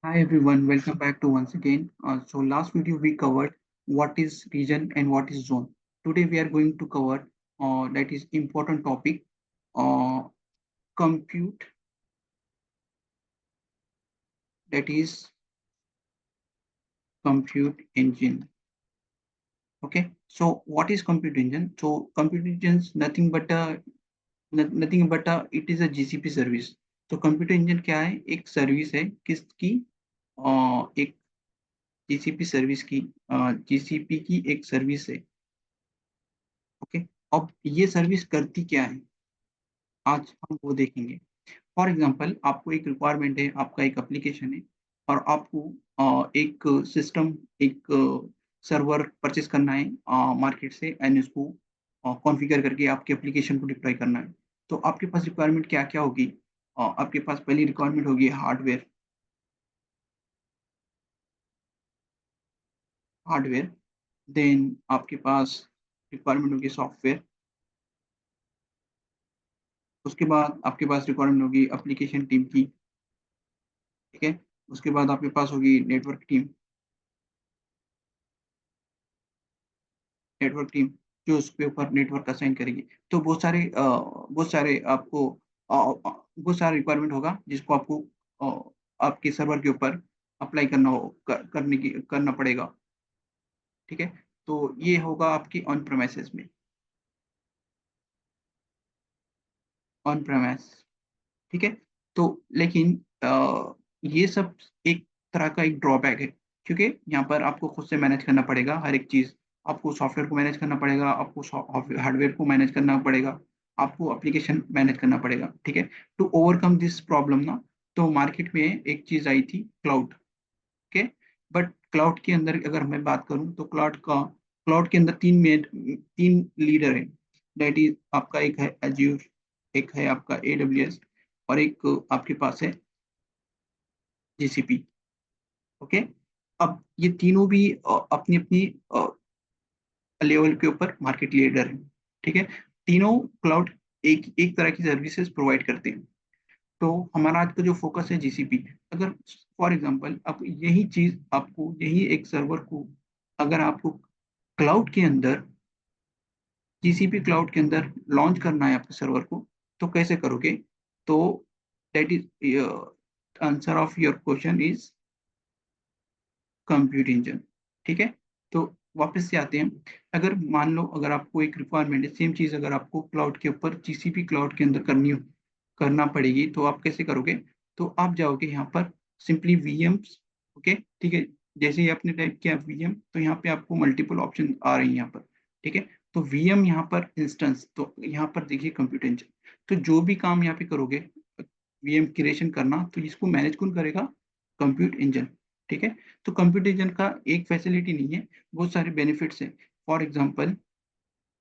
Hi everyone, welcome back to once again. So last video we covered what is region and what is zone. Today we are going to cover that is important topic, uh, compute, that is compute engine. Okay, so what is compute engine? So compute engine is nothing but it is a GCP service. तो computer engine क्या है? एक service है किसकी? एक GCP service की, GCP की एक सर्विस है। ओके, अब ये सर्विस करती क्या है आज हम वो देखेंगे। फॉर एग्जांपल आपको एक रिक्वायरमेंट है, आपका एक एप्लीकेशन है और आपको एक सिस्टम, एक सर्वर परचेस करना है मार्केट से एंड उसको कॉन्फ़िगर करके आपके एप्लीकेशन को डिप्लॉय करना है। तो आपके पास रिक्वायरमेंट क्या-क्या होगी? आपके पास पहली रिक्वायरमेंट होगी हार्डवेयर, हार्डवेयर, देन आपके पास रिक्वायरमेंट होगी सॉफ्टवेयर, उसके बाद आपके पास रिक्वायरमेंट होगी एप्लीकेशन टीम की, ठीक है? उसके बाद आपके पास होगी नेटवर्क टीम जो उसके ऊपर नेटवर्क असाइन करेगी। तो बहुत सारे आपको बहुत सारा रिक्वायरमेंट होगा जिसको आपको आपके सर्वर के ऊपर अप्लाई करना पड़ेगा, ठीक है? तो ये होगा आपकी ऑन प्रेमिस, ठीक है? तो लेकिन ये सब एक तरह का एक ड्रॉबैक है, क्योंकि यहाँ पर आपको खुद से मैनेज करना पड़ेगा हर एक चीज़। आपको सॉफ्टवेयर को मैनेज करना पड़ेगा, आपको हार्डवेयर को मैनेज करना पड़ेगा, आपको एप्लीकेशन मैनेज करना पड़ेगा, ठीक है? टू ओवरकम दिस प्रॉब्लम ना, तो मार्केट में एक चीज़ आई थी क्लाउड, ओके? बट क्लाउड के अंदर अगर मैं बात करूँ तो क्लाउड के अंदर 3 लीडर हैं। दैट इज़ आपका एक है अज़ूर, एक है आपका एडब्ल्यूएस और एक आपके पास है जीसीपी, ओके? अब ये तीनों भी अपनी-अपनी लेवल के ऊपर मार्केट लीडर हैं, ठीक है? तीनों क्लाउड एक एक तरह की सर्विसेज़ प्रोवाइड करते हैं। तो हमारा आज का जो फ़ोकस है जीसीपी। अगर फॉर एग्ज़ाम्पल आप यही एक सर्वर को अगर आपको क्लाउड के अंदर, जीसीपी क्लाउड के अंदर लॉन्च करना है आपके सर्वर को, तो कैसे करोगे? तो that is answer of your question is compute engine, ठीक है? तो वापस से आते हैं, अगर मान लो अगर आपको एक रिक्वायरमेंट है, सेम चीज़ अगर आपको क्लाउड के ऊपर जीसीपी क्लाउड के अंदर करना पड़ेगी, तो आप कैसे करोगे? तो आप जाओगे यहाँ पर सिंपली वीएम्स, ओके, ठीक है? जैसे ही आपने टाइप किया वीएम, तो यहाँ पे आपको मल्टीपल ऑप्शन आ रही हैं यहाँ पर, ठीक है? तो वीएम यहाँ पर इंस्टेंस, तो यहाँ पर देखिए कंप्यूट इंजन। तो जो भी काम यहाँ पे करोगे, वीएम क्रिएशन करना, तो इसको मैनेज कौन करेगा? कंप्यूट इंजन, ठीक है? तो कंप्यूट इंजन का एक फैसिलिटी नहीं है, बहुत सारे बेनिफिट्स हैं। फॉर एग्जांपल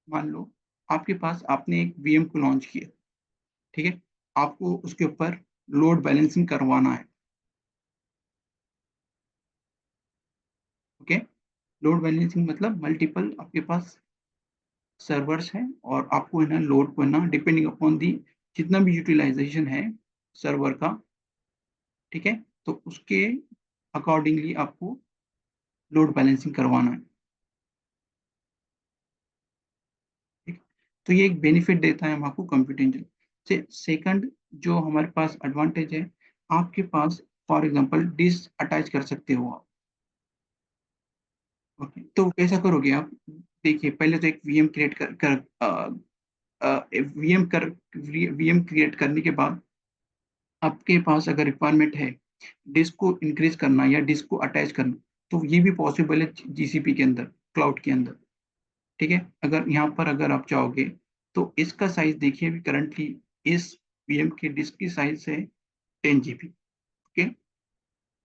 मान लो आपके पास आपने एक वीएम को लॉन्च किया, ठीक है? आपको उसके ऊपर लोड बैलेंसिंग करवाना है, ओके? लोड बैलेंसिंग मतलब मल्टीपल आपके पास सर्वर्स हैं और आपको है ना लोड को है ना डिपेंडिंग अपॉन दी जितना भी यूटिलाइजेशन है सर्वर का, ठीक है? तो उसके अकॉर्डिंगली आपको लोड बैलेंसिंग करवाना है, ठीक है? तो ये एक बेनिफिट देता है हम आपको कंप्यूट इंजन से। सेकंड जो हमारे पास एडवांटेज है, आपके पास फॉर एग्जांपल डिस्क अटैच कर सकते हो आप, ओके? तो कैसा करोगे आप? देखिए पहले तो एक वीएम क्रिएट कर कर वीएम कर वीएम क्रिएट करने के बाद आपके पास अगर रिक्वायरमेंट है डिस्क को इंक्रीज करना या डिस्क को अटैच करना, तो ये भी पॉसिबल है जीसीपी के अंदर, क्लाउड के अंदर, ठीक है? अगर यहाँ पर अगर आप चाहोगे तो इसका साइज़ देखिए अभी करंटली इस वीएम के डिस्क की साइज़ है 10 जीबी, ओके?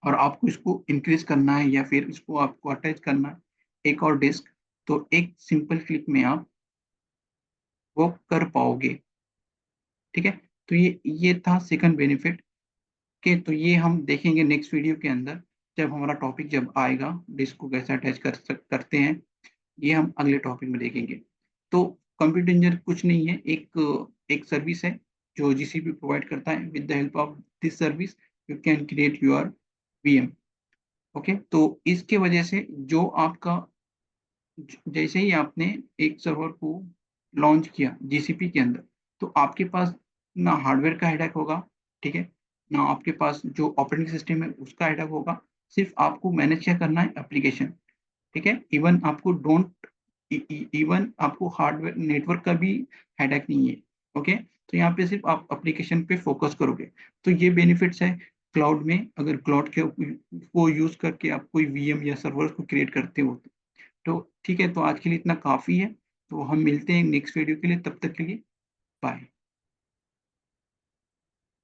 और आपको इसको इंक्रीज़ करना है या फिर इसको आपको अटैच करना है एक और डिस्क, तो एक सिंपल क्लिक में आप वो कर पाओगे, ठीक है? तो ये था सेकंड बेनिफिट, ओके? तो ये हम देखेंगे नेक्स्ट वीडियो के अंदर, जब हमारा टॉपिक जब आएगा, डिस्क को कैसे अटैच करते हैं, ये हम अगले टॉपिक में देखेंगे। तो कंप्यूटर इंजीनियर कुछ नहीं है, एक सर्विस है जो जीसीपी प्रोवाइड करता है। With the help of this service you can create your VM. Okay, तो इसके वजह से जो आपका जैसे ही आपने एक सर्वर को लॉन्च किया जीसीपी के अंदर, तो आपके पास ना हार्डवेयर का हेडेक होगा, ठीक है? ना आपके पास जो ऑपरेटिंग सिस्टम है उसका हेडेक होगा, सिर्फ आपको मैनेज क्या करना है एप्लीकेशन, ठीक है? इवन आपको डोंट इवन आपको हार्डवेयर नेटवर्क का भी हेडेक नहीं है, ओके? तो यहाँ पे सिर्फ आप एप्लीकेशन पे फोकस करोगे। तो ये बेनिफिट्स है क्लाउड में, अगर क्लाउड के को यूज़ करके आप कोई वीएम या सर्वर को क्रिएट करते हो तो ठीक है, तो आज के लिए इतना काफ़ी है। तो हम मिलते हैं नेक्स्ट वीडियो के लिए, तब तक के लिए बाय।